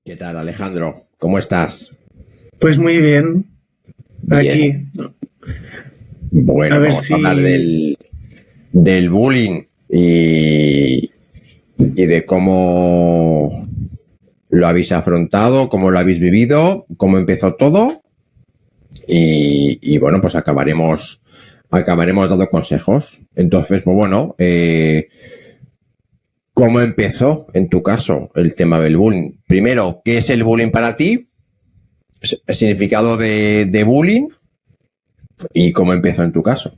¿Qué tal, Alejandro? ¿Cómo estás? Pues muy bien, aquí. Bien. Bueno, A ver vamos a hablar si... del bullying y de cómo lo habéis afrontado, cómo lo habéis vivido, cómo empezó todo y bueno, pues acabaremos dando consejos. Entonces, pues bueno, ¿cómo empezó en tu caso el tema del bullying? Primero, ¿qué es el bullying para ti? El significado de bullying y cómo empezó en tu caso.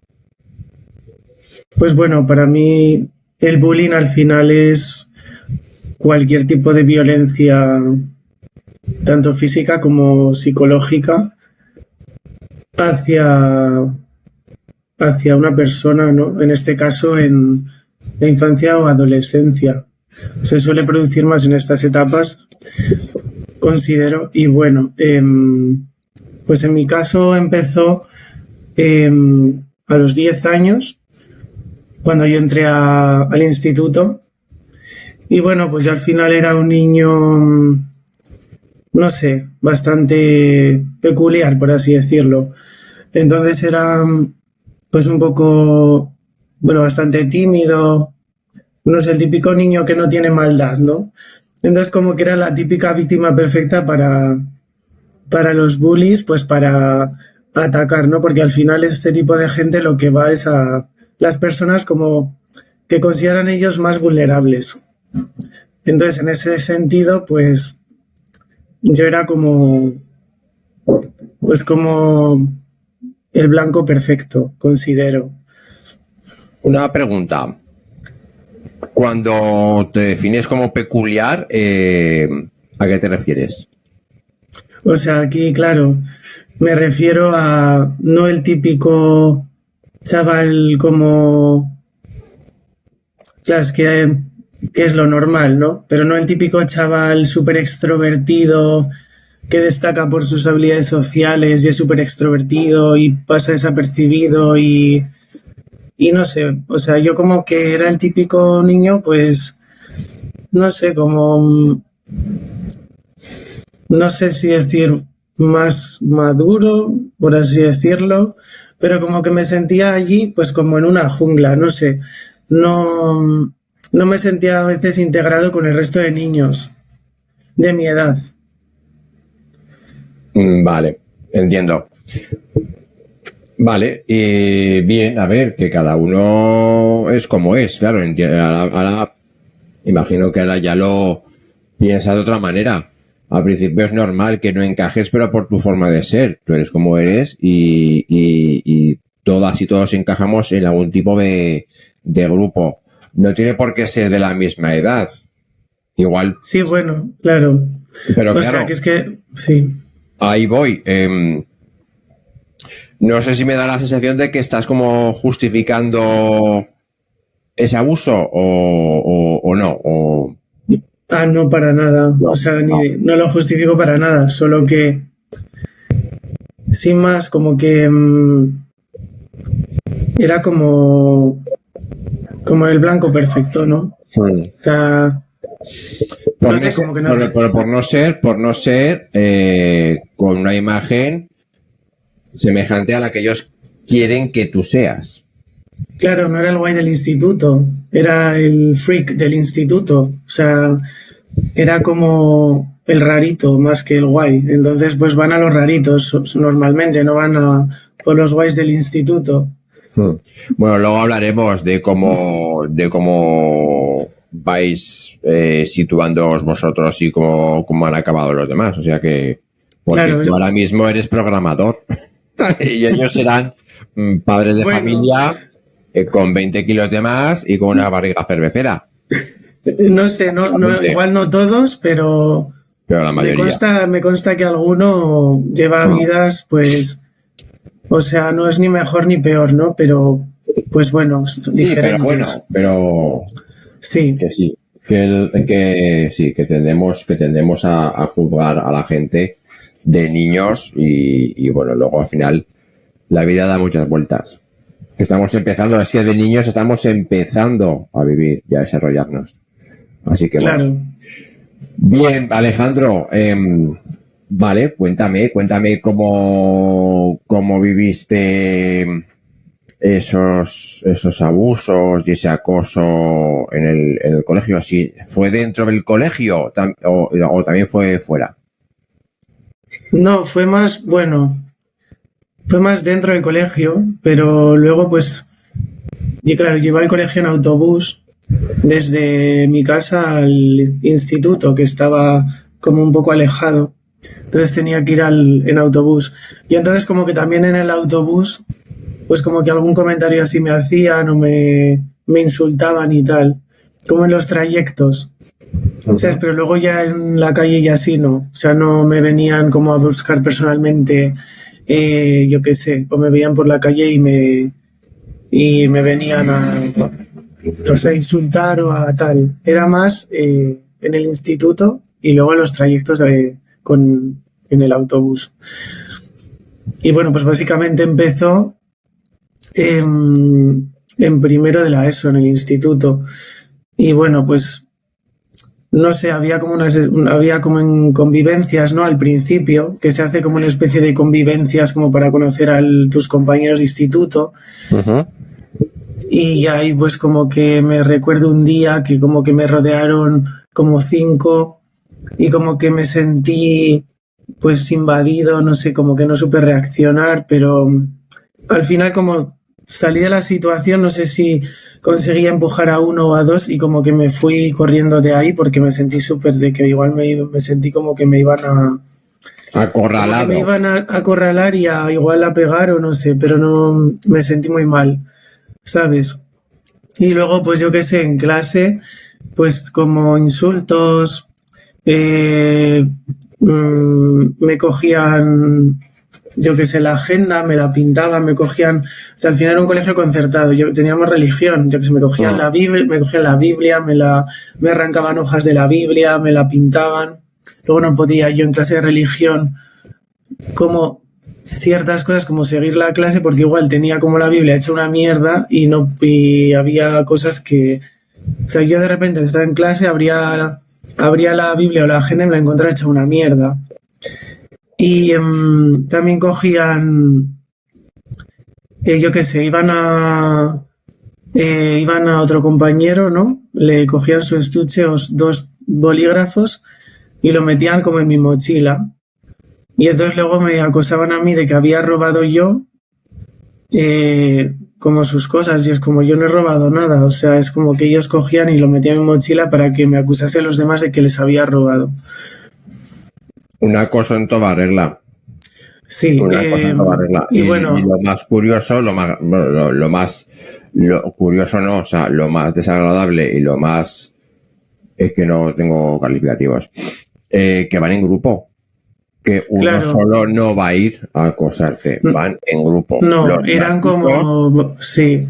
Pues bueno, para mí el bullying al final es cualquier tipo de violencia, tanto física como psicológica, hacia, hacia una persona, ¿no? En este caso, en la infancia o adolescencia. Se suele producir más en estas etapas, considero. Y bueno, pues en mi caso empezó a los 10 años, cuando yo entré al instituto. Y bueno, pues yo al final era un niño, no sé, bastante peculiar, por así decirlo. Entonces era pues un poco, bueno, bastante tímido, no sé, el típico niño que no tiene maldad, ¿no? Entonces como que era la típica víctima perfecta para los bullies, pues para atacar, ¿no? Porque al final este tipo de gente lo que va es a las personas como que consideran ellos más vulnerables. Entonces, en ese sentido, pues yo era como, pues como el blanco perfecto, considero. Una pregunta. Cuando te defines como peculiar, ¿a qué te refieres? O sea, aquí, claro, me refiero a no el típico chaval como, claro, es que es lo normal, ¿no? Pero no el típico chaval súper extrovertido que destaca por sus habilidades sociales y es súper extrovertido y pasa desapercibido y no sé, o sea, yo como que era el típico niño, pues, no sé, como, no sé si decir más maduro, por así decirlo, pero como que me sentía allí, pues como en una jungla, no sé, no, no me sentía a veces integrado con el resto de niños de mi edad. Vale, entiendo. Vale, bien, a ver, que cada uno es como es, claro, ahora imagino que ahora ya lo piensas de otra manera. Al principio es normal que no encajes, pero por tu forma de ser. Tú eres como eres y todas y todos encajamos en algún tipo de grupo. No tiene por qué ser de la misma edad. Igual, Sí, bueno, claro. pero O sea, claro, que es que, sí. ahí voy. No sé si me da la sensación de que estás como justificando ese abuso o no. Ah, no, para nada. O No, sea, no. no lo justifico para nada. Solo que, sin más, como que era como el blanco perfecto, ¿no? O sea, Por no no sé, ser, como que no. por no ser con una imagen semejante a la que ellos quieren que tú seas. Claro, no era el guay del instituto, era el freak del instituto. O sea, era como el rarito más que el guay. Entonces, pues van a los raritos normalmente, no van a por los guays del instituto. Bueno, luego hablaremos de cómo vais situándoos vosotros y cómo han acabado los demás. O sea que, porque Claro, tú ahora mismo eres programador y ellos serán padres de bueno, familia con 20 kilos de más y con una barriga cervecera. no sé, Totalmente. igual no todos, pero Pero la mayoría. me consta que alguno lleva vidas, pues, o sea, no es ni mejor ni peor, ¿no? Pero, pues bueno, Sí, pero bueno, diferentes. pero Sí, que sí, que sí, que tendemos a juzgar a la gente de niños y bueno, luego al final la vida da muchas vueltas. Estamos empezando, es que de niños estamos empezando a vivir y a desarrollarnos. Así que bueno, claro. Bien, Alejandro, vale, cuéntame cómo viviste esos abusos y ese acoso en el colegio. ¿Si fue dentro del colegio o también fue fuera? No, fue más dentro del colegio, pero luego pues, y claro, yo iba al colegio en autobús desde mi casa al instituto, que estaba como un poco alejado. Entonces tenía que ir en autobús. Y entonces como que también en el autobús, pues como que algún comentario así me hacían o me insultaban y tal, como en los trayectos. ¿Sabes? Pero luego ya en la calle y así no. O sea, no me venían como a buscar personalmente, yo qué sé, o me veían por la calle y me venían a, no sé, insultar o a tal. Era más en el instituto y luego en los trayectos en el autobús. Y bueno, pues básicamente empezó en primero de la ESO, en el instituto. Y bueno, pues no sé, había como en convivencias, ¿no? Al principio, que se hace como una especie de convivencias como para conocer a tus compañeros de instituto. Ujú. Y ahí pues como que me recuerdo un día que como que me rodearon como cinco y como que me sentí pues invadido, no sé, como que no supe reaccionar, pero al final como salí de la situación, no sé si conseguí empujar a uno o a dos y como que me fui corriendo de ahí porque me sentí súper de que igual me sentí como que me iban como que me Acorralado. iban a acorralar y a igual a pegar o no sé, pero no me sentí muy mal, ¿sabes? Y luego pues yo qué sé, en clase, pues como insultos, eh, me cogían, yo qué sé, la agenda, me la pintaban, me cogían, o sea, al final era un colegio concertado, teníamos religión, yo que sé, me cogían Mm. la Biblia, me arrancaban hojas de la Biblia, me la pintaban, luego no podía yo en clase de religión como ciertas cosas como seguir la clase porque igual tenía como la Biblia hecha una mierda y había cosas que, o sea, yo de repente estaba en clase, abría la Biblia o la agenda y me la encontraba hecha una mierda. Y también cogían, yo qué sé, iban a otro compañero, ¿no? Le cogían su estuche o dos bolígrafos y lo metían como en mi mochila. Y entonces luego me acosaban a mí de que había robado yo como sus cosas y es como yo no he robado nada, o sea, es como que ellos cogían y lo metían en mi mochila para que me acusase los demás de que les había robado. Una cosa en toda regla. Sí, Una cosa en toda regla. y Y bueno, lo más curioso, bueno, lo curioso no, o sea, lo más desagradable y lo más, es que no tengo calificativos, que van en grupo. Que uno claro, solo no va a ir a acosarte, van en grupo. no, Los eran machitos, como, sí,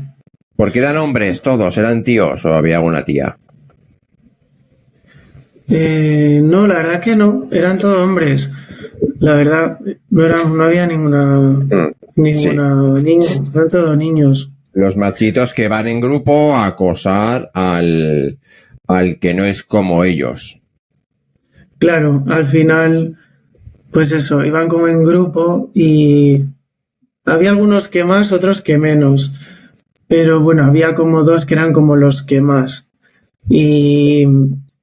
porque eran hombres todos, eran tíos o había alguna tía. no, la verdad que no, eran todos hombres, la verdad, no había Mm, sí. ninguna niña, eran todos niños. Los machitos que van en grupo a acosar al que no es como ellos. Claro, al final, pues eso, iban como en grupo y había algunos que más, otros que menos. Pero bueno, había como dos que eran como los que más. Y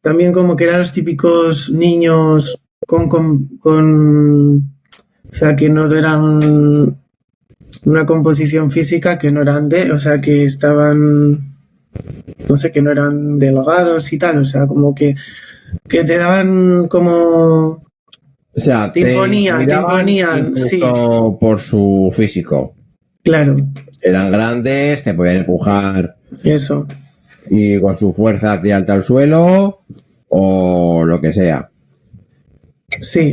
también como que eran los típicos niños o sea, que no eran una composición física que no eran o sea, que estaban, no sé, que no eran delgados y tal, o sea, como que te daban como, O sea, te te intimidaban imponían, sí, incluso por su físico. claro, Eran grandes, te podían empujar eso, y con su fuerza tirarte al suelo o lo que sea. sí.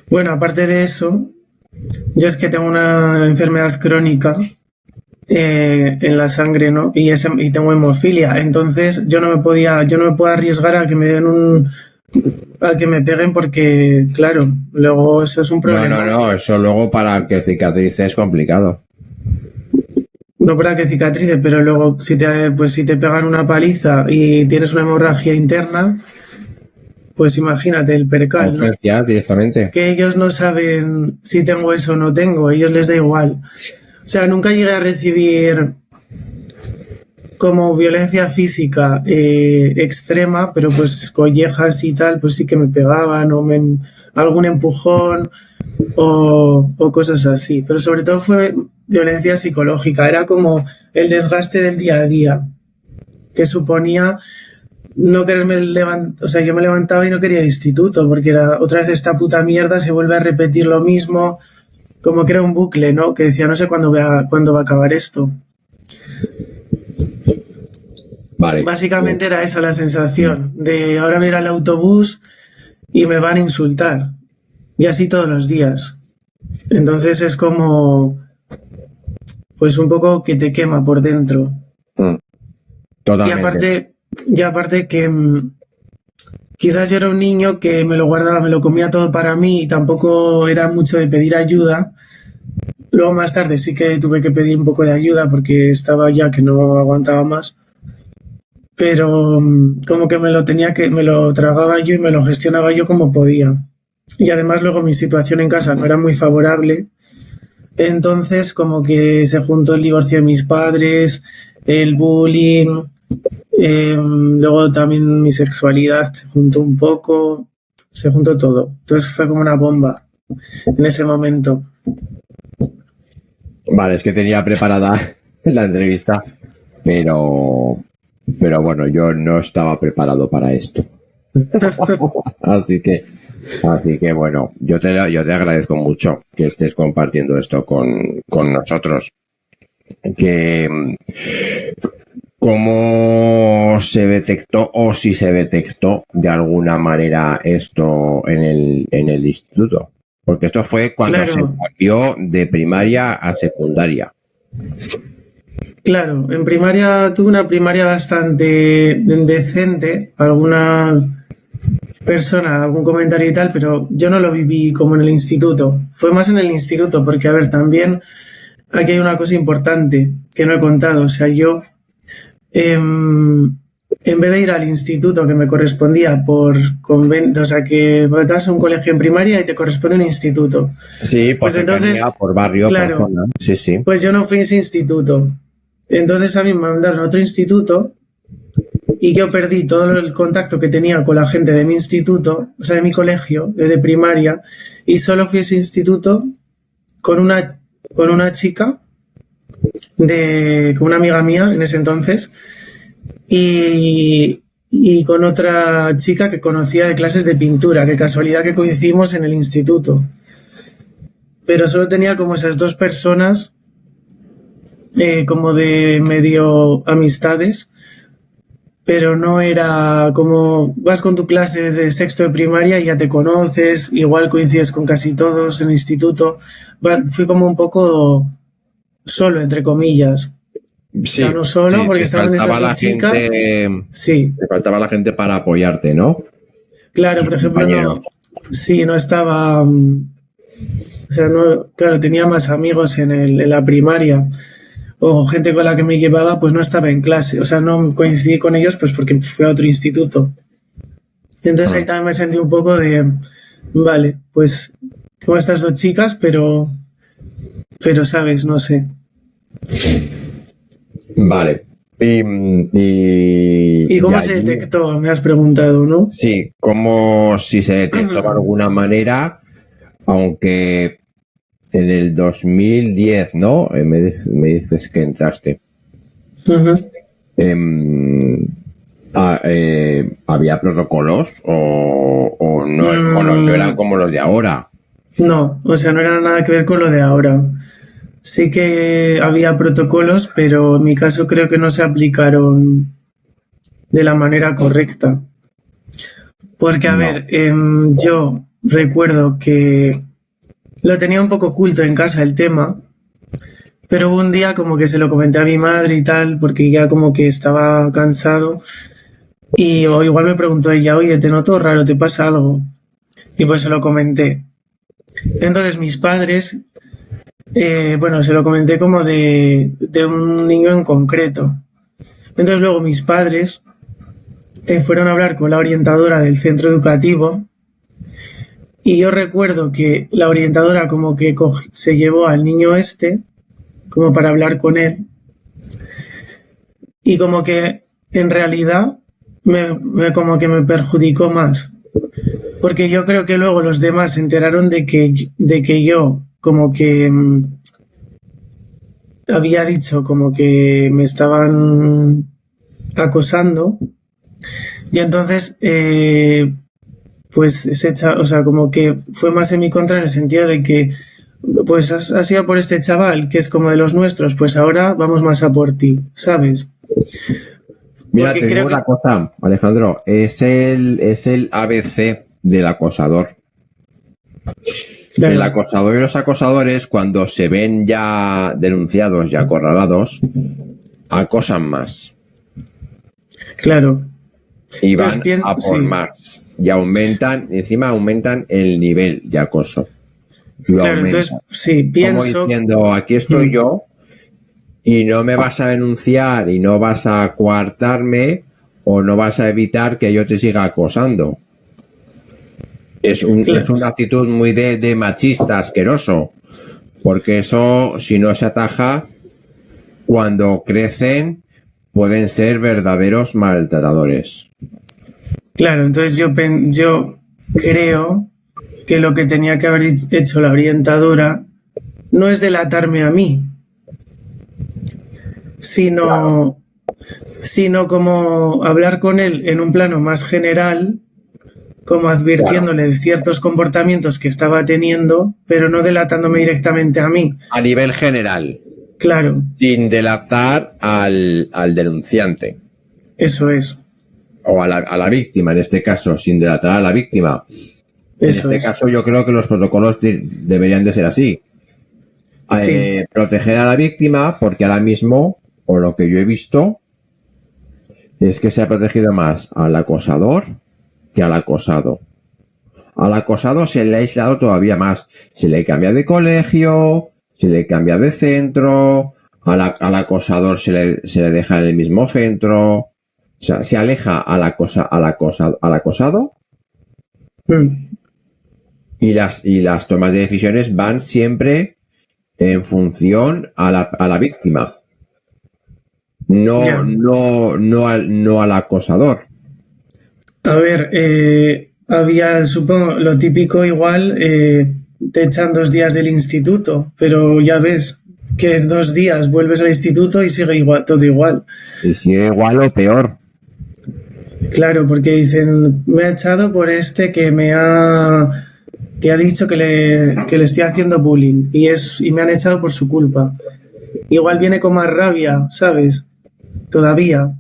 Bueno, aparte de eso, yo es que tengo una enfermedad crónica en la sangre, ¿no? Y tengo hemofilia. Entonces yo no me puedo arriesgar a que me den a que me peguen porque, claro, luego eso es un No, no, problema. no, eso luego para que cicatrice es complicado. No para que cicatrice, pero luego si te pegan una paliza y tienes una hemorragia interna, pues imagínate el percal, ¿no? Urgencias directamente. Que ellos no saben si tengo eso o no tengo, a ellos les da igual. O sea, nunca llegué a recibir como violencia física extrema, pero pues collejas y tal, pues sí que me pegaban o algún empujón o cosas así. Pero sobre todo fue violencia psicológica, era como el desgaste del día a día, que suponía no quererme levantar, o sea, yo me levantaba y no quería ir al instituto, porque era otra vez esta puta mierda, se vuelve a repetir lo mismo, como que era un bucle, ¿no? Que decía, no sé cuándo va a acabar esto. Vale. Básicamente era esa la sensación, de ahora me iré al autobús y me van a insultar. Y así todos los días. Entonces es como, pues un poco que te quema por dentro. Totalmente. Y aparte que quizás yo era un niño que me lo guardaba, me lo comía todo para mí y tampoco era mucho de pedir ayuda. Luego más tarde sí que tuve que pedir un poco de ayuda porque estaba ya que no aguantaba más. Pero como que me lo tragaba yo y me lo gestionaba yo como podía. Y además luego mi situación en casa no era muy favorable. Entonces como que se juntó el divorcio de mis padres, el bullying, luego también mi sexualidad se juntó un poco, se juntó todo. Entonces fue como una bomba en ese momento. Vale, es que tenía preparada la entrevista, pero bueno, yo no estaba preparado para esto. Así que bueno, yo te agradezco mucho que estés compartiendo esto con nosotros. Que ¿cómo se detectó o si se detectó de alguna manera esto en el instituto? Porque esto fue cuando Claro. se cambió de primaria a secundaria. Claro, en primaria tuve una primaria bastante decente, alguna persona, algún comentario y tal, pero yo no lo viví como en el instituto. Fue más en el instituto, porque a ver, también aquí hay una cosa importante que no he contado. O sea, yo, en vez de ir al instituto que me correspondía por convenio, o sea, que vas a un colegio en primaria y te corresponde un instituto. Sí, por Pues entonces, cercanía, por barrio, claro, por zona. Sí, sí. pues yo no fui a ese instituto. Entonces a mí me mandaron a otro instituto y yo perdí todo el contacto que tenía con la gente de mi instituto, o sea, de mi colegio, de primaria, y solo fui a ese instituto con una chica, con una amiga mía en ese entonces, y con otra chica que conocía de clases de pintura, que casualidad que coincidimos en el instituto. Pero solo tenía como esas dos personas como de medio amistades, pero no era como vas con tu clase de sexto de primaria y ya te conoces, igual coincides con casi todos en el instituto. Fui como un poco solo, entre comillas. O sea, no solo, sí, porque te estaban esas faltaba dos chicas. Sí, te faltaba la gente para apoyarte, ¿no? claro, Tus por ejemplo, compañeros. sí, no estaba. O sea, no, claro, tenía más amigos en la primaria. O gente con la que me llevaba, pues no estaba en clase. O sea, no coincidí con ellos, pues porque fui a otro instituto. Entonces ahí también me sentí un poco de, vale, pues como estas dos chicas, pero sabes, no sé. Vale. ¿Y cómo se allí- detectó? Me has preguntado, ¿no? Sí, como si se detectó de alguna manera, aunque en el 2010, ¿no? Me dices que entraste. Ujú. ¿Había protocolos o no eran como los de ahora? No, o sea, no era nada que ver con lo de ahora. Sí que había protocolos, pero en mi caso creo que no se aplicaron de la manera correcta. Porque, a No. ver, yo recuerdo que lo tenía un poco oculto en casa el tema, pero hubo un día como que se lo comenté a mi madre y tal, porque ya como que estaba cansado, o igual me preguntó ella, oye, te noto raro, ¿te pasa algo? Y pues se lo comenté. Entonces mis padres, bueno, se lo comenté como de un niño en concreto. Entonces luego mis padres fueron a hablar con la orientadora del centro educativo y yo recuerdo que la orientadora como que se llevó al niño este como para hablar con él y como que en realidad como que me perjudicó más. Porque yo creo que luego los demás se enteraron de que yo como que había dicho como que me estaban acosando y entonces pues o sea, como que fue más en mi contra en el sentido de que pues has ido por este chaval que es como de los nuestros, pues ahora vamos más a por ti, ¿sabes? Mira, Porque te digo creo que una cosa, Alejandro, es el ABC del acosador. claro, El acosador y los acosadores, cuando se ven ya denunciados y acorralados, acosan más claro. y Entonces van a por sí, más. Y aumentan, encima aumentan el nivel de acoso. Lo claro, entonces aumentan. sí, Como pienso, diciendo, aquí estoy mm, yo y no me vas a denunciar y no vas a coartarme o no vas a evitar que yo te siga acosando. Es una actitud muy de machista asqueroso, porque eso, si no se ataja, cuando crecen, pueden ser verdaderos maltratadores. claro, entonces yo creo que lo que tenía que haber hecho la orientadora no es delatarme a mí, Claro. sino, sino como hablar con él en un plano más general, como Claro. advirtiéndole de ciertos comportamientos que estaba teniendo, pero no delatándome directamente a mí. A nivel general, Claro, sin delatar al denunciante eso es, o a la víctima, en este caso, sin delatar a la víctima. En eso este es. caso, yo creo que los protocolos deberían de ser así. Sí, Proteger a la víctima, porque ahora mismo, o lo que yo he visto, es que se ha protegido más al acosador que al acosado. Al acosado se le ha aislado todavía más. Se le cambia de colegio, se le cambia de centro, al acosador se le deja en el mismo centro. O sea, se aleja al acosado mm, y las tomas de decisiones van siempre en función a la víctima. ya. No al acosador. A ver, había, supongo, lo típico igual, te echan 2 días del instituto, pero ya ves que 2 días vuelves al instituto y sigue igual, todo igual. Y sigue igual o peor. Claro, porque dicen, me ha echado por este que ha dicho que le estoy haciendo bullying y me han echado por su culpa. Igual viene con más rabia, ¿sabes? Todavía.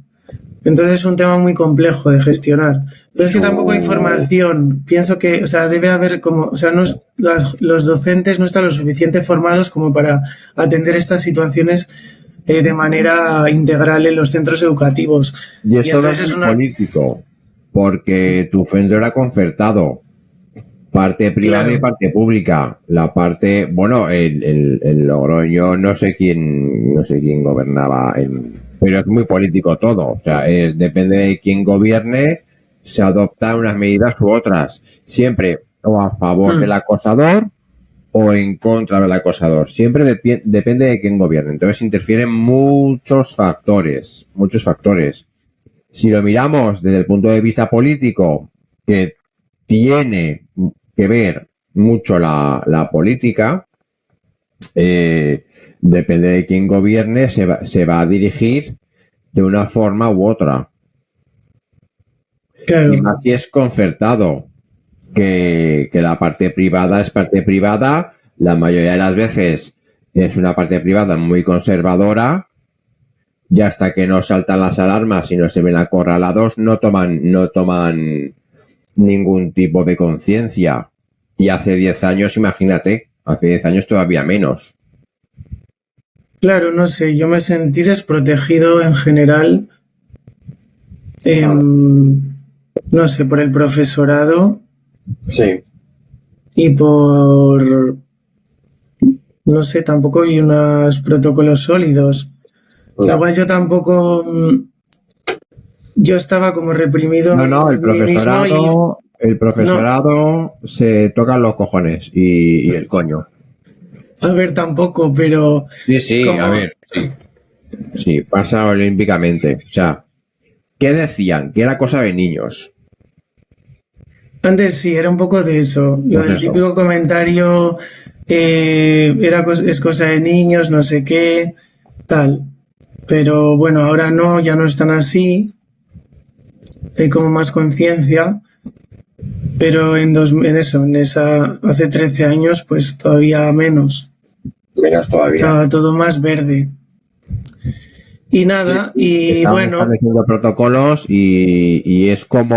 Entonces es un tema muy complejo de gestionar. Pero es que tampoco hay formación. Pienso que, o sea, debe haber como, o sea, los docentes no están lo suficiente formados como para atender estas situaciones de manera integral en los centros educativos. Y es Y todo entonces es muy una, político, porque tu centro era concertado, parte privada y claro, parte pública. La parte, bueno, en Logroño no sé quién gobernaba, pero es muy político todo. O sea, depende de quién gobierne, se adoptan unas medidas u otras. Siempre o a favor del acosador o en contra del acosador. Siempre depende de quién gobierne. Entonces interfieren muchos factores, muchos factores. Si lo miramos desde el punto de vista político, que tiene que ver mucho la política, depende de quién gobierne, se va a dirigir de una forma u otra. Y claro, más si es concertado, que la parte privada es parte privada, la mayoría de las veces es una parte privada muy conservadora, y hasta que no saltan las alarmas y no se ven acorralados, no toman ningún tipo de conciencia. Y hace 10 años, imagínate, hace 10 años todavía menos. claro, no sé, yo me sentí desprotegido en general, no sé, por el profesorado Sí. y por, no sé, tampoco hay unos protocolos sólidos. No. Igual yo tampoco, yo estaba como reprimido No, en mí mismo y el no, profesorado se tocan los cojones y el coño. a ver, tampoco, pero Sí, a como ver, sí. Sí, pasa olímpicamente. O sea, ¿qué decían? Que era cosa de niños. antes sí, era un poco de eso. Lo Pues del eso. típico comentario, es cosa de niños, no sé qué, tal. Pero bueno, ahora no, ya no están así. Hay como más conciencia. Pero en esa, hace 13 años, pues todavía menos. Menos todavía. Estaba todo más verde. Y Sí, nada, sí. y Estaban bueno, estableciendo protocolos y es como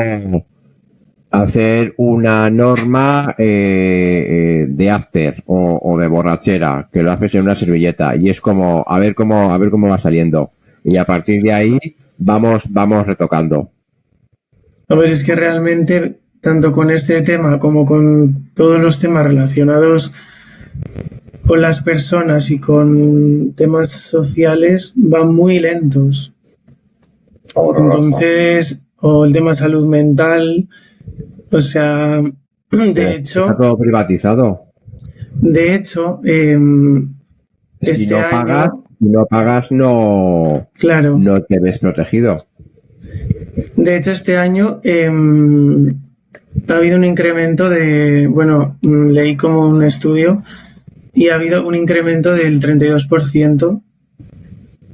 hacer una norma de after o de borrachera, que lo haces en una servilleta y es como a ver cómo va saliendo. Y a partir de ahí vamos retocando. a ver, es que realmente, tanto con este tema como con todos los temas relacionados con las personas y con temas sociales, van muy lentos. Horroroso. Entonces, o el tema salud mental, o sea, de Está hecho, todo privatizado. de hecho, Si este año, no pagas, claro, no te ves protegido. de hecho este año ha habido un incremento bueno, leí como un estudio y ha habido un incremento del 32%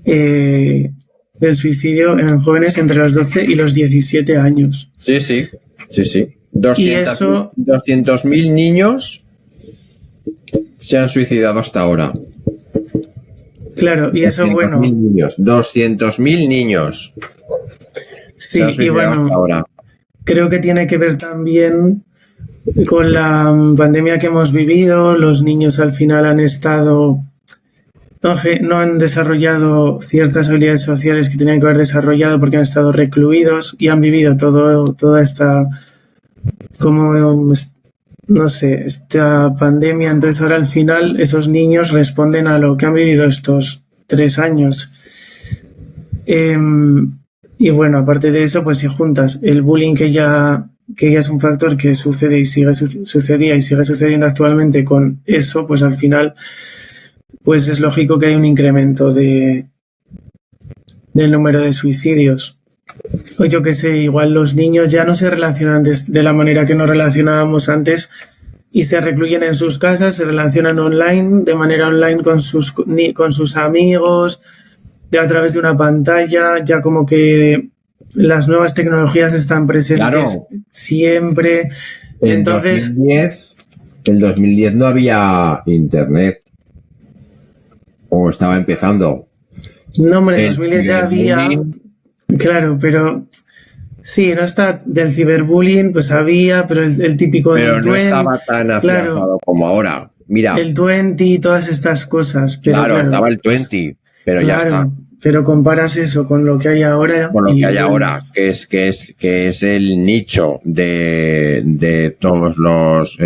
eh, del suicidio en jóvenes entre los 12 y los 17 años. Sí, sí, sí, sí. Y eso, 200.000 niños se han suicidado hasta ahora. claro, y eso, 200.000 bueno, niños. 200.000 niños se han sí, y suicidado hasta bueno, ahora. creo que tiene que ver también con la pandemia que hemos vivido. Los niños al final han estado, no han desarrollado ciertas habilidades sociales que tenían que haber desarrollado porque han estado recluidos y han vivido toda esta, como, no sé, esta pandemia. Entonces ahora al final esos niños responden a lo que han vivido estos 3 años. Y bueno, aparte de eso, pues si juntas el bullying que ya es un factor que sucede y sucedía y sigue sucediendo actualmente con eso, pues al final, pues es lógico que hay un incremento del número de suicidios. O yo que sé, igual los niños ya no se relacionan de la manera que nos relacionábamos antes y se recluyen en sus casas, se relacionan online, de manera online con sus amigos, a través de una pantalla, ya como que las nuevas tecnologías están presentes Claro, siempre. en Entonces, 2010, en 2010 no había internet o estaba empezando. no, hombre, en El 2010 ya había, ciberbullying, claro, pero sí, no está del ciberbullying, pues había, pero el típico del pero no Twen, estaba tan claro, afianzado como ahora. Mira, el 20 y todas estas cosas, pero claro, claro, estaba el 20, pero ya está. claro, pero comparas eso con lo que hay ahora Con lo que y hay bueno, ahora, que es el nicho de todos los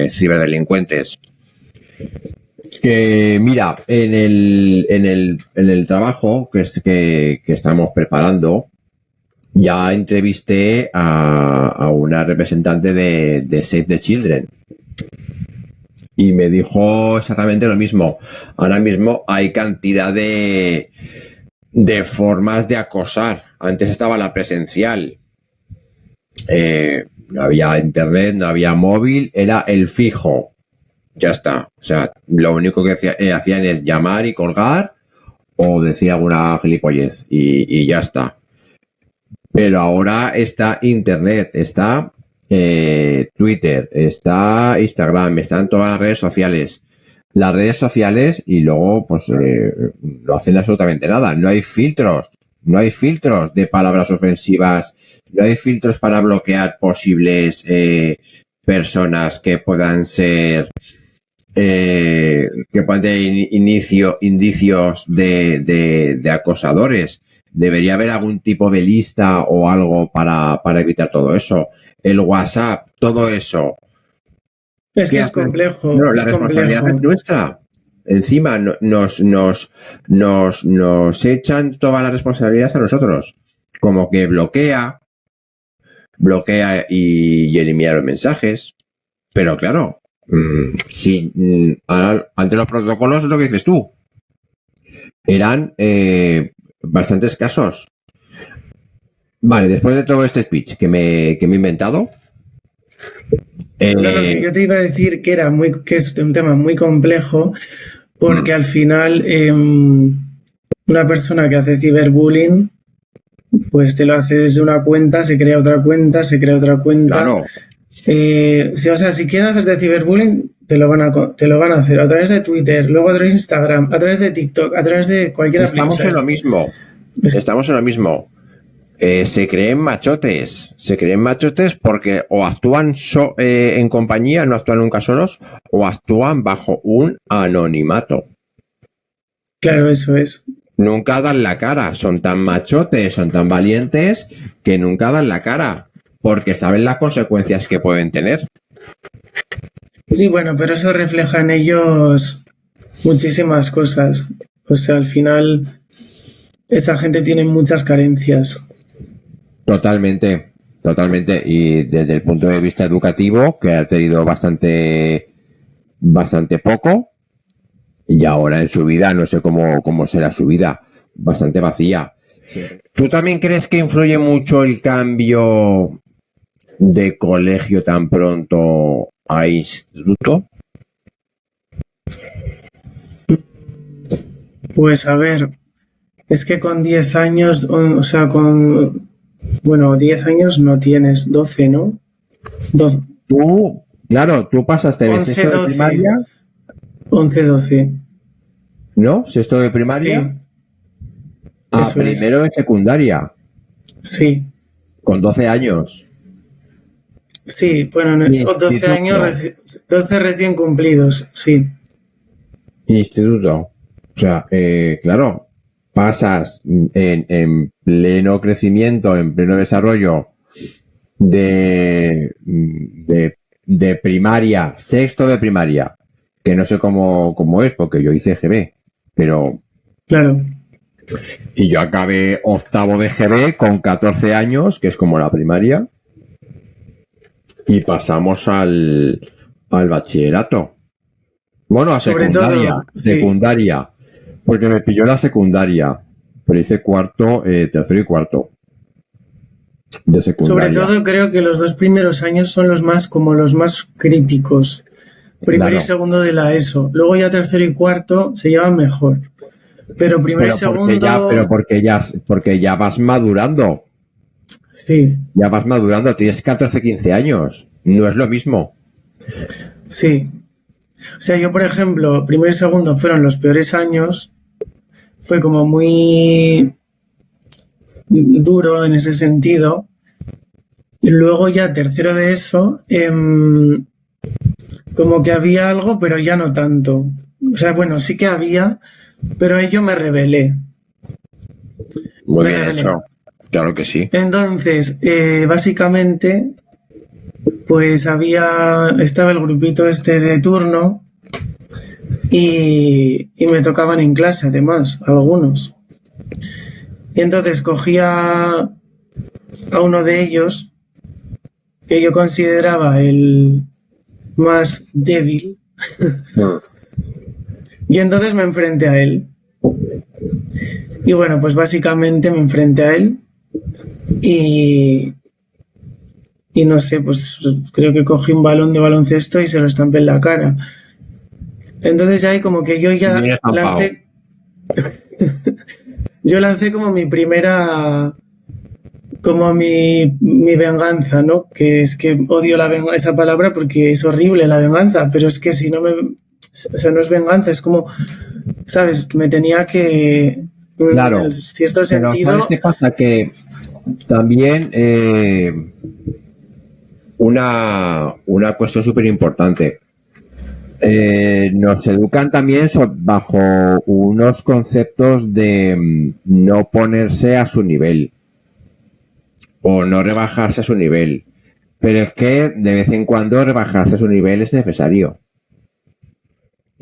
ciberdelincuentes. Que mira, en el trabajo que estamos preparando, ya entrevisté a una representante de Save the Children y me dijo exactamente lo mismo. Ahora mismo hay cantidad de formas de acosar. Antes estaba la presencial. No había internet, no había móvil, era el fijo. Ya está. O sea, lo único que hacían es llamar y colgar o decir alguna gilipollez y ya está. Pero ahora está internet, está Twitter, está Instagram, están todas las redes sociales. Las redes sociales y luego pues no hacen absolutamente nada. No hay filtros. No hay filtros de palabras ofensivas. No hay filtros para bloquear posibles personas que puedan ser que puedan tener indicios de acosadores. Debería haber algún tipo de lista o algo para evitar todo eso. El WhatsApp, todo eso. es que ¿Qué es hacer? complejo, No, la es responsabilidad es complejo. nuestra. Encima nos echan toda la responsabilidad a nosotros. como que bloquea y elimina los mensajes. Pero claro, ante los protocolos es lo que dices tú. Eran bastante escasos. Vale, después de todo este speech que me he inventado. Yo te iba a decir que es un tema muy complejo, porque al final una persona que hace ciberbullying, pues te lo hace desde una cuenta, se crea otra cuenta. Claro. Si quieren hacerte ciberbullying, te lo van a hacer a través de Twitter, luego a través de Instagram, a través de TikTok, a través de cualquier aplicación. Estamos en lo mismo. Se creen machotes porque o actúan en compañía, no actúan nunca solos, o actúan bajo un anonimato. Claro, eso es. Nunca dan la cara, son tan machotes, son tan valientes que nunca dan la cara, porque saben las consecuencias que pueden tener. Sí, bueno, pero eso refleja en ellos muchísimas cosas. O sea, al final esa gente tiene muchas carencias. Totalmente. Y desde el punto de vista educativo, que ha tenido bastante poco, y ahora en su vida, no sé cómo será su vida, bastante vacía. ¿Tú también crees que influye mucho el cambio de colegio tan pronto a instituto? Pues a ver, es que con 10 años, 10 años no tienes, 12, ¿no? 12. Tú pasaste de sexto de primaria. 11, 12. ¿No? ¿Sexto de primaria? Sí. A primero de secundaria. Sí. Con 12 años. Sí, bueno, 12 años, 12 recién cumplidos, sí. Instituto. O sea, claro, pasas en pleno crecimiento, en pleno desarrollo de primaria, sexto de primaria, que no sé cómo es, porque yo hice GB, pero... Claro. Y yo acabé octavo de GB con 14 años, que es como la primaria, y pasamos al bachillerato. Bueno, a secundaria, secundaria, porque me pilló la secundaria, pero hice tercero y cuarto de secundaria. Sobre todo creo que los 2 primeros años son los más críticos. Primero y segundo de la ESO. Luego ya tercero y cuarto se llevan mejor. Pero primero y segundo... Porque ya vas madurando. Sí. Ya vas madurando, tienes 14, 15 años. No es lo mismo. Sí. O sea, yo, por ejemplo, primero y segundo fueron los peores años. Fue como muy duro en ese sentido. Y luego ya tercero de eso, como que había algo, pero ya no tanto. O sea, bueno, sí que había, pero yo me rebelé. Muy bien hecho. Claro que sí. Entonces, básicamente, pues estaba el grupito este de turno y me tocaban en clase, además, algunos. Y entonces cogía a uno de ellos, que yo consideraba el más débil, y entonces me enfrenté a él. Y bueno, pues básicamente me enfrenté a él y no sé, pues creo que cogí un balón de baloncesto y se lo estampé en la cara. Entonces ya ahí como que yo ya lancé... yo lancé como mi primera... como mi venganza, ¿no? Que es que odio esa palabra porque es horrible la venganza, pero es que si no o sea, no es venganza, es como, ¿sabes? Me tenía que... Claro, en cierto sentido... ¿sabes qué pasa? Que también una cuestión súper importante. Nos educan también bajo unos conceptos de no ponerse a su nivel o no rebajarse a su nivel. Pero es que de vez en cuando rebajarse a su nivel es necesario.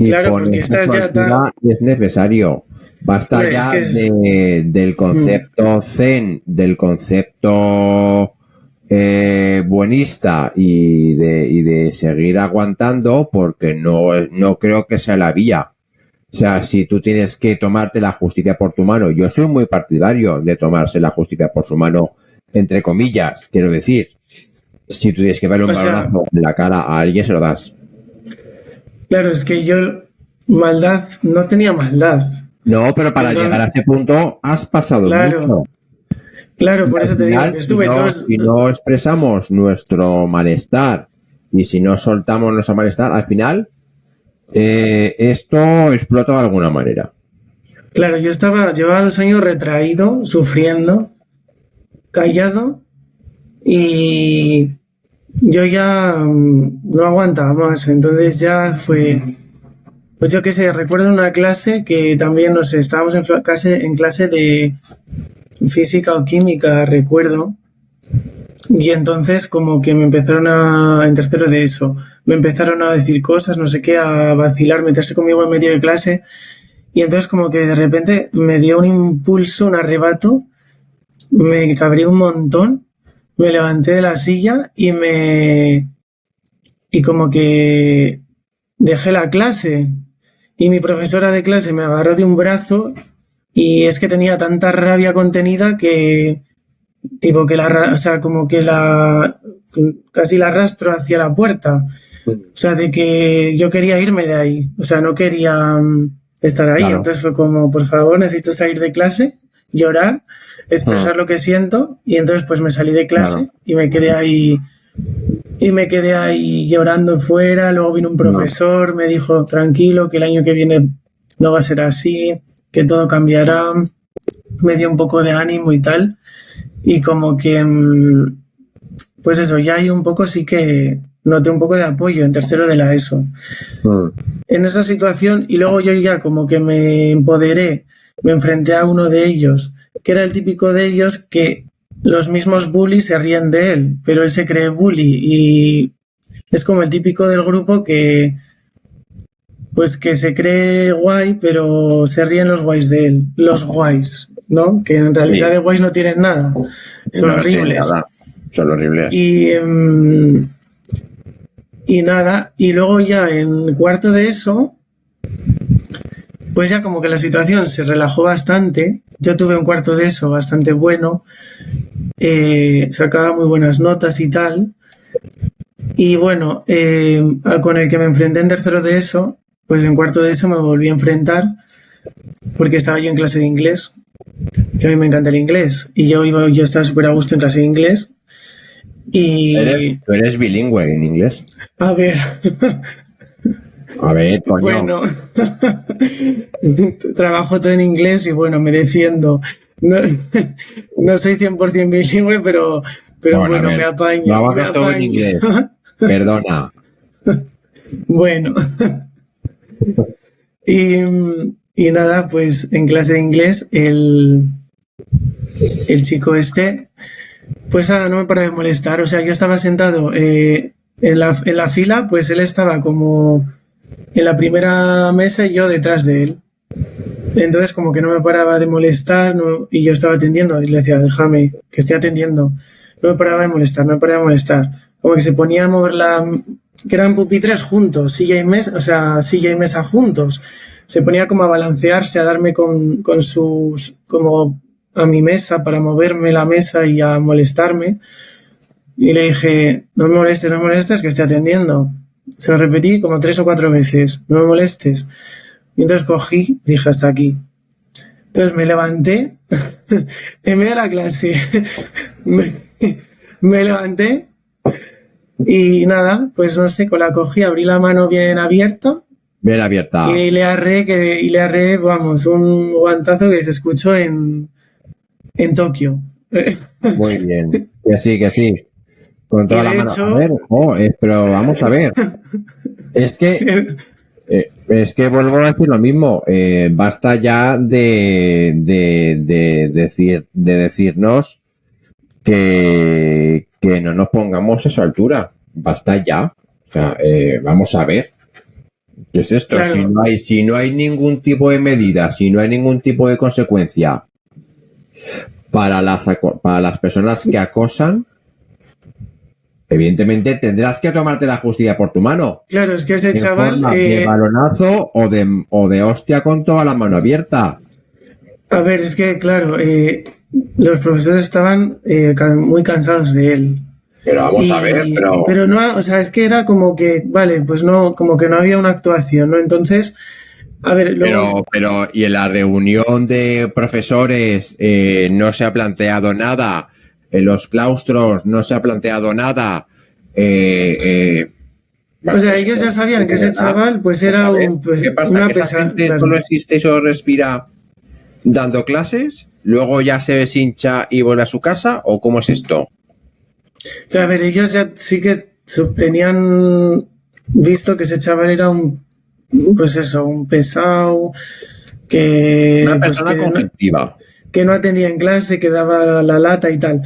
Y Claro, porque ponerse a estás su ya tan... altura es necesario. Basta Hombre, es ya que es... del concepto zen, del concepto buenista y de seguir aguantando, porque no creo que sea la vía. O sea, si tú tienes que tomarte la justicia por tu mano, yo soy muy partidario de tomarse la justicia por su mano, entre comillas, quiero decir. Si tú tienes que darle un O sea, balonazo en la cara a alguien, se lo das. claro, es que yo maldad, no tenía maldad. No, pero para llegar a Entonces, ese punto has pasado claro, mucho. claro, Y por al eso te digo final, que estuve todos... si no expresamos nuestro malestar y si no soltamos nuestro malestar, al final esto explota de alguna manera. Claro, llevaba 2 años retraído, sufriendo, callado, y yo ya no aguantaba más. Entonces ya fue, pues yo qué sé, recuerdo una clase que también, no sé, estábamos en clase de física o química, recuerdo, y entonces como que en tercero de eso, me empezaron a decir cosas, no sé qué, a vacilar, meterse conmigo en medio de clase, y entonces como que de repente me dio un impulso, un arrebato, me cabreé un montón, me levanté de la silla y como que dejé la clase. Y mi profesora de clase me agarró de un brazo y es que tenía tanta rabia contenida que, tipo, o sea, como que casi la arrastro hacia la puerta. O sea, de que yo quería irme de ahí. O sea, no quería estar ahí. Claro. Entonces fue como, por favor, necesito salir de clase, llorar, expresar lo que siento. Y entonces pues me salí de clase Claro. y me quedé ahí. Y me quedé ahí llorando fuera. Luego vino un No. profesor, me dijo, tranquilo, que el año que viene no va a ser así, que todo cambiará. Me dio un poco de ánimo y tal. Y como que, pues eso, ya hay un poco, sí que noté un poco de apoyo en tercero de la ESO. En esa situación, y luego yo ya como que me empoderé, me enfrenté a uno de ellos, que era el típico de ellos que los mismos bullies se ríen de él, pero él se cree bully y es como el típico del grupo que pues que se cree guay, pero se ríen los guays de él, los guays, ¿no? Que en realidad Sí, de guays no tienen nada, son no tiene horribles. nada. Son horribles. Y nada, y luego ya en cuarto de eso, pues ya como que la situación se relajó bastante. Yo tuve un cuarto de eso bastante bueno, sacaba muy buenas notas y tal. Y bueno, con el que me enfrenté en tercero de eso, pues en cuarto de eso me volví a enfrentar porque estaba yo en clase de inglés, que a mí me encanta el inglés. Y yo estaba súper a gusto en clase de inglés. Y, Tú eres bilingüe en inglés. a ver, A ver, coño. bueno, trabajo todo en inglés y bueno, me defiendo. No, no soy 100% bilingüe, Bueno, a bueno, me ver. apaño. Me Trabajas todo en apaño. inglés. Perdona. Bueno, y, y nada, pues en clase de inglés, el chico este, pues nada, no me paraba de molestar. O sea, yo estaba sentado en la fila, pues él estaba como en la primera mesa y yo detrás de él. Entonces como que no me paraba de molestar y yo estaba atendiendo y le decía, déjame, que estoy atendiendo. No me paraba de molestar, no me paraba de molestar. Como que se ponía a mover que eran pupitres juntos, silla y mesa, o sea, silla y mesa juntos. Se ponía como a balancearse, a darme con sus, como a mi mesa para moverme la mesa y a molestarme. Y le dije, no me molestes, que estoy atendiendo. Se lo repetí como 3 o 4 veces, no me molestes. Y entonces cogí, dije hasta aquí. Entonces me levanté, en medio de la clase, me levanté y nada, pues no sé, con la cogí, abrí la mano bien abierta Bien abierta. y le arré, vamos, un guantazo que se escuchó en Tokio. Muy bien. Que sí. Con Y toda la de mano. A hecho, ver, pero vamos a ver. Es que vuelvo a decir lo mismo. Basta ya de decirnos que no nos pongamos a su altura. Basta ya. O sea, vamos a ver. ¿Qué es esto? Claro. Si no hay ningún tipo de medida, si no hay ningún tipo de consecuencia para las personas que acosan, evidentemente tendrás que tomarte la justicia por tu mano. Claro, es que ese En chaval, forma de balonazo o de hostia con toda la mano abierta. a ver, es que claro, los profesores estaban muy cansados de él. Pero vamos a ver, Pero no, o sea, es que era como que, vale, pues no, como que no había una actuación, ¿no? Entonces, a ver, luego, y en la reunión de profesores no se ha planteado nada, en los claustros no se ha planteado nada. o sea, ellos ya sabían que ese chaval, pues era pues, ¿qué pasa? una ¿Que esa pesada. gente Claro. solo existe y solo respira dando clases? ¿Luego ya se deshincha y vuelve a su casa? ¿O cómo es esto? Claro, a ver, ellos ya sí que tenían visto que ese chaval era pues eso, un pesado, que, Una pues persona conflictiva. que no atendía en clase, que daba la lata y tal.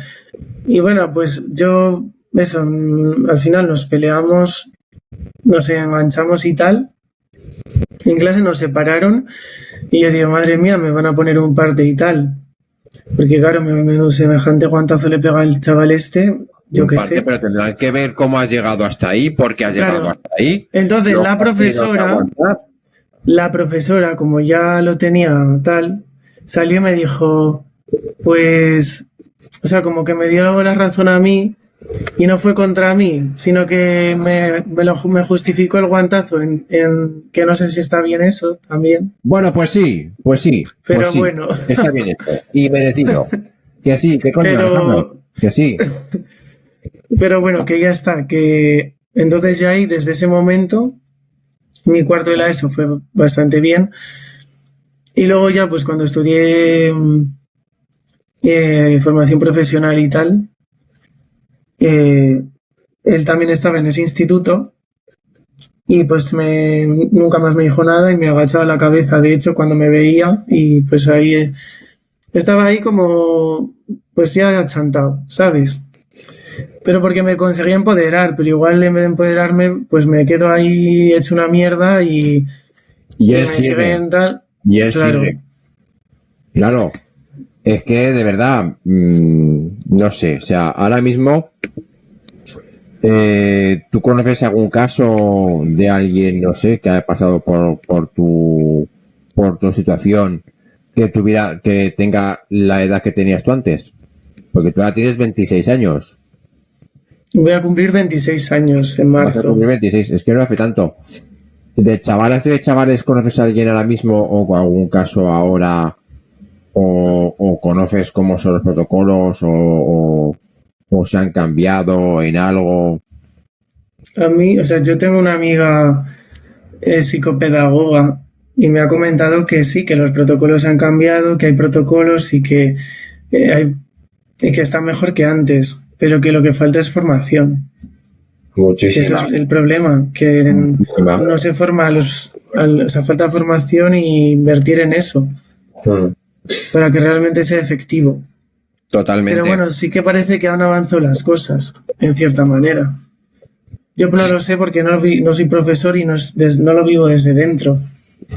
Y bueno, pues yo, eso, al final nos peleamos, nos enganchamos y tal. En clase nos separaron y yo digo, madre mía, me van a poner un parte y tal. Porque claro, menudo semejante guantazo le pega el chaval este, yo qué sé. Pero tendrán que ver cómo has llegado hasta ahí, por qué has llegado hasta ahí. Entonces Luego la profesora, como ya lo tenía tal, salió y me dijo, pues, o sea, como que me dio la razón a mí y no fue contra mí, sino que me justificó el guantazo en que no sé si está bien eso también. Bueno, pues sí. Pero pues sí, bueno. está bien esto. Y merecido. Que sí, que coño, Pero- Alejandro. Que sí. Pero bueno, que ya está, que entonces ya ahí, desde ese momento, mi cuarto de la ESO fue bastante bien. Y luego ya, pues cuando estudié formación profesional y tal, él también estaba en ese instituto y pues nunca más me dijo nada y me agachaba la cabeza, de hecho, cuando me veía y pues ahí estaba ahí como, pues ya achantado, ¿sabes? Pero porque me conseguía empoderar, pero igual en vez de empoderarme, pues me quedo ahí hecho una mierda y Y él me sigue. siguen tal. Y él Claro. sigue. Claro. Es que de verdad, no sé. O sea, ahora mismo, ¿tú conoces algún caso de alguien, no sé, que haya pasado por tu situación, que tenga la edad que tenías tú antes? Porque tú ahora tienes 26 años. Voy a cumplir 26 años en Vas a marzo. cumplir 26, es que no hace tanto. ¿De chavales conoces a alguien ahora mismo o algún caso ahora o conoces cómo son los protocolos o se han cambiado en algo? A mí, o sea, yo tengo una amiga psicopedagoga y me ha comentado que sí, que los protocolos han cambiado, que hay protocolos y que y que están mejor que antes, pero que lo que falta es formación. Que eso Muchísima. es el problema, que Muchísima. no se forma o sea, falta formación y invertir en eso para que realmente sea efectivo. Totalmente. Pero bueno, sí que parece que han avanzado las cosas, en cierta manera. Yo no lo sé porque no soy profesor y no lo vivo desde dentro,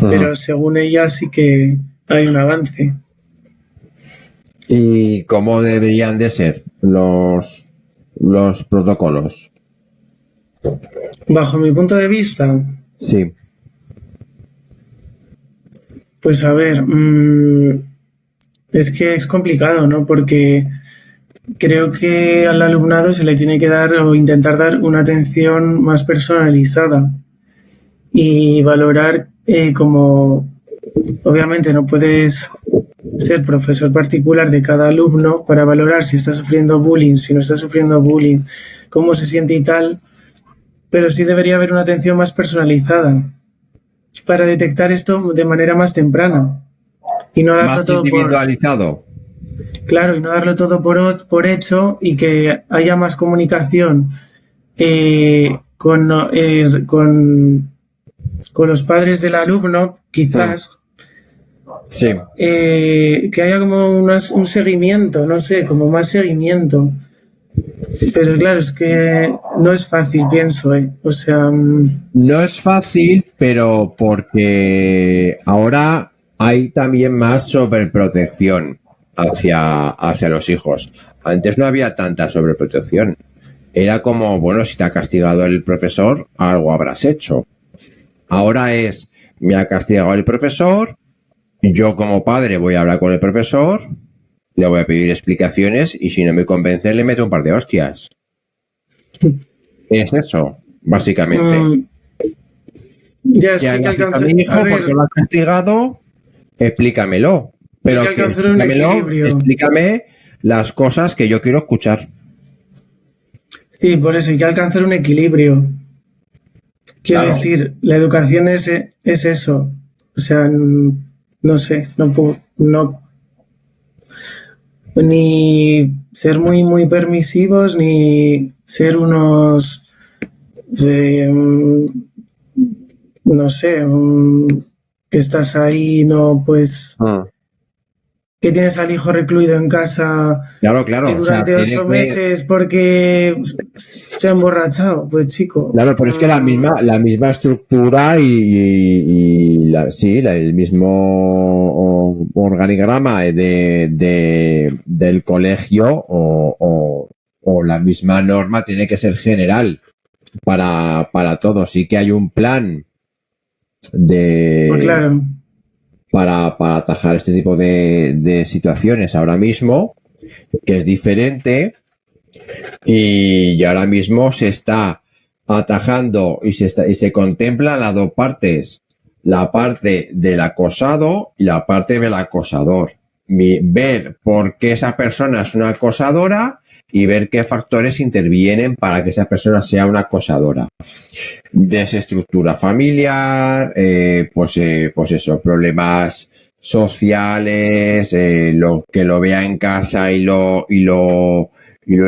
pero según ella sí que hay un avance. ¿Y cómo deberían de ser los protocolos? Bajo mi punto de vista, Sí. pues a ver, es que es complicado, ¿no? Porque creo que al alumnado se le tiene que dar o intentar dar una atención más personalizada y valorar como, obviamente no puedes ser profesor particular de cada alumno para valorar si está sufriendo bullying, si no está sufriendo bullying, cómo se siente y tal, pero sí debería haber una atención más personalizada para detectar esto de manera más temprana y no darlo Más todo individualizado. claro, y no darlo todo por hecho y que haya más comunicación con los padres del alumno, quizás, Sí. que haya como un seguimiento, no sé, como más seguimiento. Pero claro, es que no es fácil, pienso, ¿eh? O sea, No es fácil, pero porque ahora hay también más sobreprotección hacia los hijos. Antes no había tanta sobreprotección. Era como, bueno, si te ha castigado el profesor, algo habrás hecho. Ahora es, me ha castigado el profesor, yo como padre voy a hablar con el profesor, le voy a pedir explicaciones y si no me convence le meto un par de hostias. Es eso, básicamente. ya es Ya que hay que a alcanzar, mi hijo, a ver, porque lo has castigado, explícamelo. Pero hay que alcanzar un equilibrio. explícame las cosas que yo quiero escuchar. Sí, por eso hay que alcanzar un equilibrio. Quiero Claro. decir, la educación es eso. O sea, no sé, no puedo, no, ni ser muy, muy permisivos, ni ser unos, no sé, que estás ahí, no, pues, que tienes al hijo recluido en casa Claro. O sea, durante 8 meses porque se ha emborrachado. Pues chico. claro, pero es que la misma estructura sí, el mismo organigrama del colegio o la misma norma tiene que ser general para todos. Sí que hay un plan Pues claro. para atajar este tipo de situaciones ahora mismo, que es diferente. Y ahora mismo se está atajando y se contempla las dos partes, la parte del acosado y la parte del acosador. Ver por qué esa persona es una acosadora y ver qué factores intervienen para que esa persona sea una acosadora. Desestructura familiar, pues eso, problemas sociales, lo que lo vea en casa y lo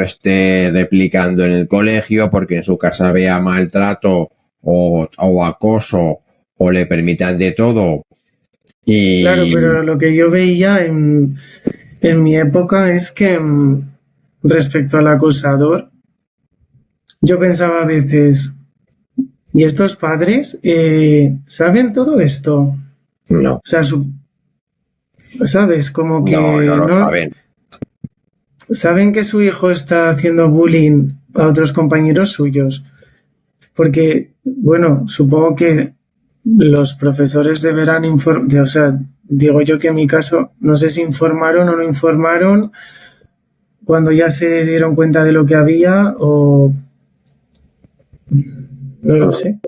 esté replicando en el colegio, porque en su casa vea maltrato o acoso o le permitan de todo. Y Claro, pero lo que yo veía en mi época es que respecto al acosador, yo pensaba a veces, ¿y estos padres saben todo esto? no, O sea, ¿sabes? Como no que lo no saben. saben que su hijo está haciendo bullying a otros compañeros suyos. Porque, bueno, supongo que los profesores deberán informar, o sea, digo yo que en mi caso, no sé si informaron o no informaron cuando ya se dieron cuenta de lo que había o no lo sé.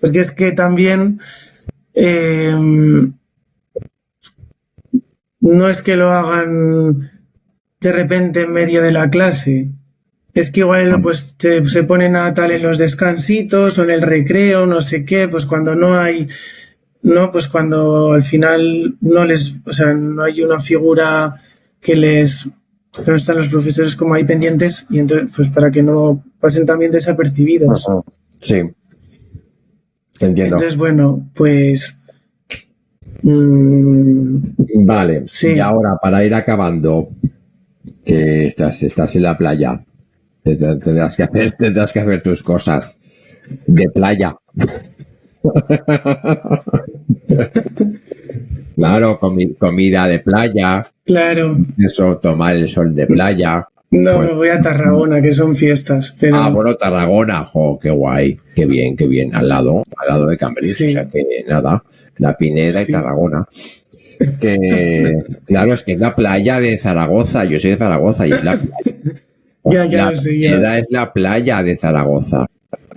Porque es que también eh, no es que lo hagan de repente en medio de la clase. Es que igual pues se ponen a tal en los descansitos o en el recreo, no sé qué, pues cuando no hay, no, pues cuando al final no les, o sea, no hay una figura que les, o sea, no están los profesores como ahí pendientes y entonces pues para que no pasen también desapercibidos. Sí, entiendo. Entonces bueno, pues Vale, sí. y ahora para ir acabando, que estás en la playa, tendrás que hacer tus cosas de playa. Claro, comida de playa, Claro, eso, tomar el sol de playa. no Pues, me voy a Tarragona, que son fiestas, pero bueno, Tarragona, jo, qué guay, qué bien, al lado de Cambrils, sí, o sea que nada, la Pineda y sí. Tarragona. Que, claro, es que es la playa de Zaragoza, yo soy de Zaragoza y es la playa. Ya La lo sé, ya. Pineda es la playa de Zaragoza,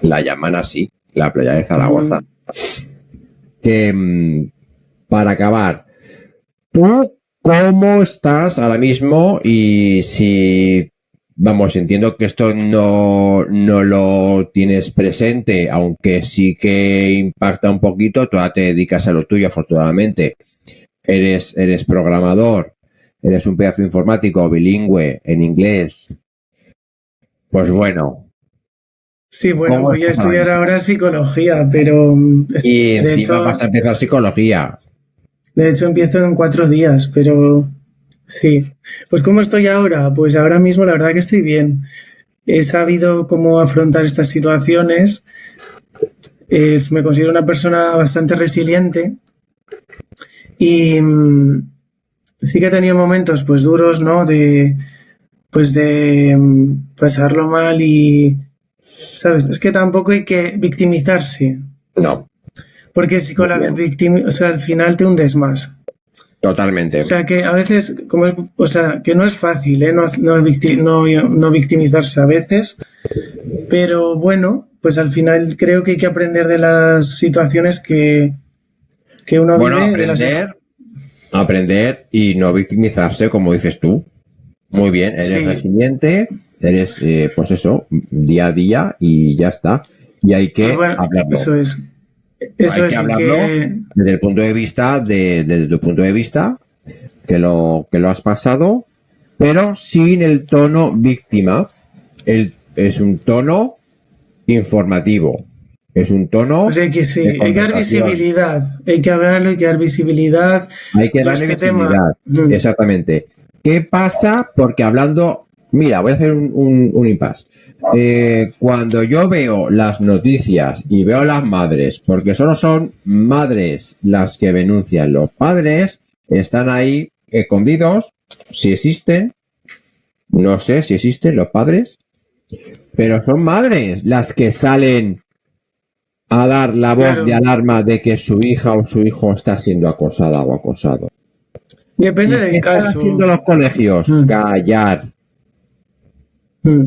la llaman así, la playa de Zaragoza. Que, para acabar, ¿tú cómo estás ahora mismo? Y si, vamos, entiendo que esto no lo tienes presente, aunque sí que impacta un poquito, tú ahora te dedicas a lo tuyo, afortunadamente. Eres programador, eres un pedazo informático bilingüe en inglés. Pues bueno, Sí, bueno, ¿cómo voy a estás ahora estudiar mismo? ahora psicología, pero Y encima vas a empezar psicología. de hecho empiezo en 4 días, pero sí. Pues ¿cómo estoy ahora? Pues ahora mismo la verdad que estoy bien. he sabido cómo afrontar estas situaciones. Me considero una persona bastante resiliente y sí que he tenido momentos pues duros, ¿no? De pasarlo mal y, ¿sabes? Es que tampoco hay que victimizarse, No, porque si con la o sea, al final te hundes más. totalmente. O sea, que a veces, o sea, que no es fácil, ¿eh? No victimizarse a veces, pero bueno, pues al final creo que hay que aprender de las situaciones que uno Bueno, vive. aprender y no victimizarse, como dices tú. Muy bien, eres Sí. resiliente, eres, pues eso, día a día y ya está. Y hay que Pues bueno, hablarlo. eso es. Eso Hay es, que y hablarlo que desde el punto de vista, desde tu punto de vista, que lo has pasado, pero sin el tono víctima. Es un tono informativo. Es un tono pues hay que sí, de hay que dar conversación. visibilidad, hay que hablarlo, hay que dar visibilidad. Hay que Todo darle este tema. visibilidad. Exactamente. ¿Qué pasa? Porque hablando, mira, voy a hacer un impasse. Cuando yo veo las noticias y veo las madres, porque solo son madres las que denuncian, los padres están ahí escondidos, si existen, no sé si existen los padres, pero son madres las que salen a dar la voz Claro, de alarma de que su hija o su hijo está siendo acosada o acosado. depende ¿Y qué del están caso. haciendo los colegios?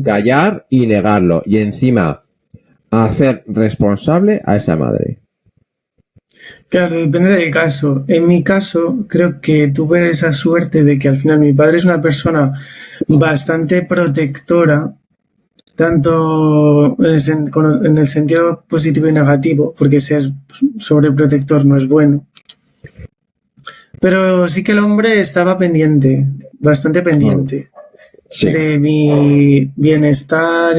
Callar y negarlo. Y encima, hacer responsable a esa madre. Claro, depende del caso. En mi caso, creo que tuve esa suerte de que al final mi padre es una persona bastante protectora, tanto en el sentido positivo y negativo, porque ser sobreprotector no es bueno. Pero sí que el hombre estaba pendiente, bastante pendiente, Sí. de mi bienestar,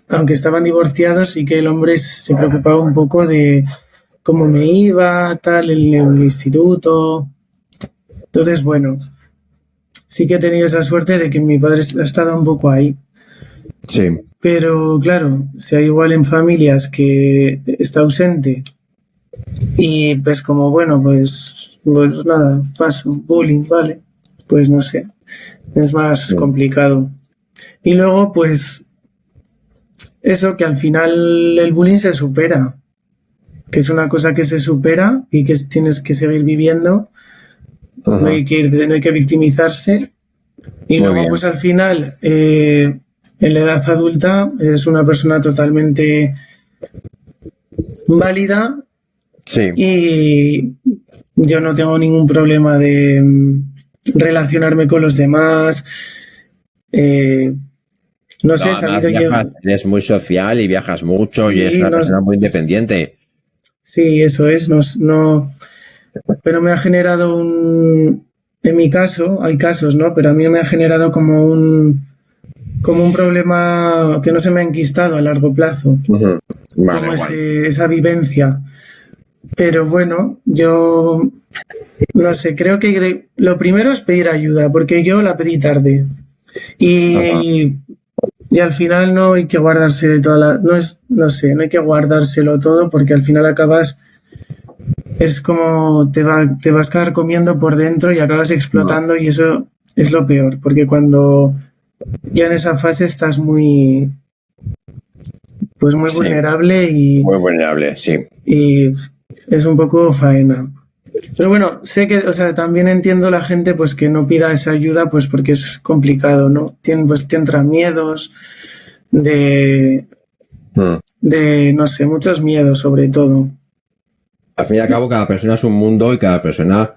aunque estaban divorciados, sí que el hombre se preocupaba un poco de cómo me iba, tal, en el instituto. Entonces, bueno, sí que he tenido esa suerte de que mi padre ha estado un poco ahí. Sí. Pero claro, si hay igual en familias que está ausente y pues como, bueno, pues nada, paso, bullying, vale, pues no sé, es más complicado. Y luego, pues eso, que al final el bullying se supera, que es una cosa que se supera y que tienes que seguir viviendo, no hay que no hay que victimizarse. Y Muy luego, bien. pues al final, en la edad adulta, eres una persona totalmente válida Sí. y yo no tengo ningún problema de relacionarme con los demás. No sé, he Además, sabido yo. eres muy social y viajas mucho y eres Sí, una no, persona muy independiente. sí, eso es. No, pero me ha generado en mi caso, hay casos, ¿no? Pero a mí me ha generado como un problema que no se me ha enquistado a largo plazo, Vale, como guay. esa vivencia. Pero bueno, yo no sé, creo que lo primero es pedir ayuda, porque yo la pedí tarde. Y, y al final no hay que guardarse no sé, no hay que guardárselo todo porque al final acabas, es como te vas a quedar comiendo por dentro y acabas explotando y eso es lo peor, porque cuando ya en esa fase estás pues muy Sí. vulnerable Muy vulnerable, sí. y es un poco faena. Pero bueno, sé que, o sea, también entiendo la gente pues que no pida esa ayuda pues porque es complicado, ¿no? Pues te entran miedos de, no sé, muchos miedos sobre todo. Al fin y al cabo, cada persona es un mundo y cada persona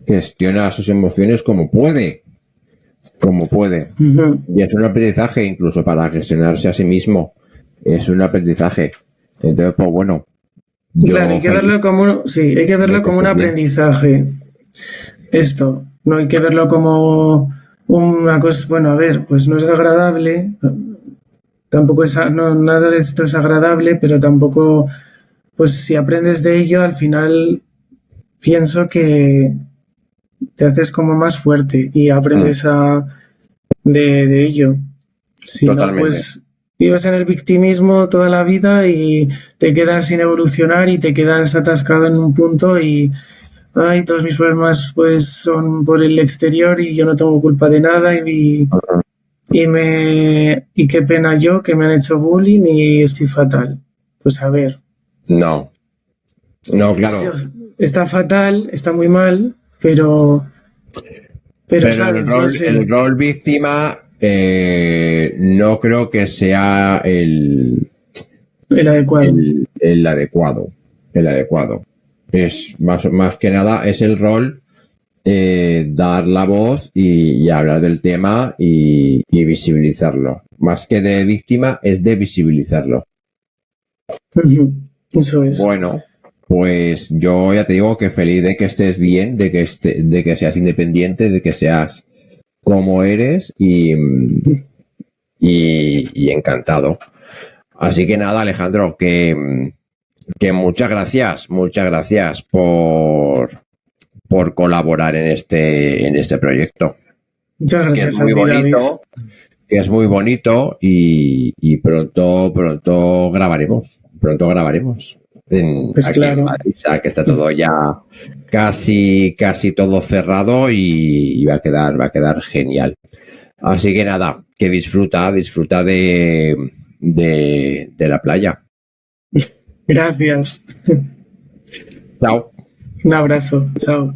gestiona sus emociones como puede. Como puede. Y es un aprendizaje incluso para gestionarse a sí mismo. Es un aprendizaje. Entonces, pues bueno. Claro, hay que verlo como, sí, hay que verlo como un aprendizaje. Esto, no hay que verlo como una cosa, bueno, a ver, pues no es agradable, tampoco es, no, nada de esto es agradable, pero tampoco, pues si aprendes de ello, al final pienso que te haces como más fuerte y aprendes de ello. Si no, Totalmente. pues vives en el victimismo toda la vida y te quedas sin evolucionar y te quedas atascado en un punto y ay, todos mis problemas pues son por el exterior y yo no tengo culpa de nada y qué pena yo que me han hecho bullying y estoy fatal. Pues a ver, No, no, claro. está fatal, está muy mal, pero Pero sabes, no el sé, rol víctima no creo que sea el adecuado. el adecuado. El adecuado. Es más que nada, es el rol dar la voz y hablar del tema y visibilizarlo. Más que de víctima, es de visibilizarlo. Ujú, eso es. Bueno, pues yo ya te digo que feliz de que estés bien, de que seas independiente, de que seas como eres y encantado. Así que nada, Alejandro, que muchas gracias por colaborar en este proyecto, Muchas que es gracias a muy ti, David. bonito, y pronto grabaremos. Pronto grabaremos Pues aquí en claro, Madrid, ya que está todo ya casi todo cerrado y va a quedar genial. Así que nada, que disfruta de la playa. gracias. Chao. Un abrazo, chao.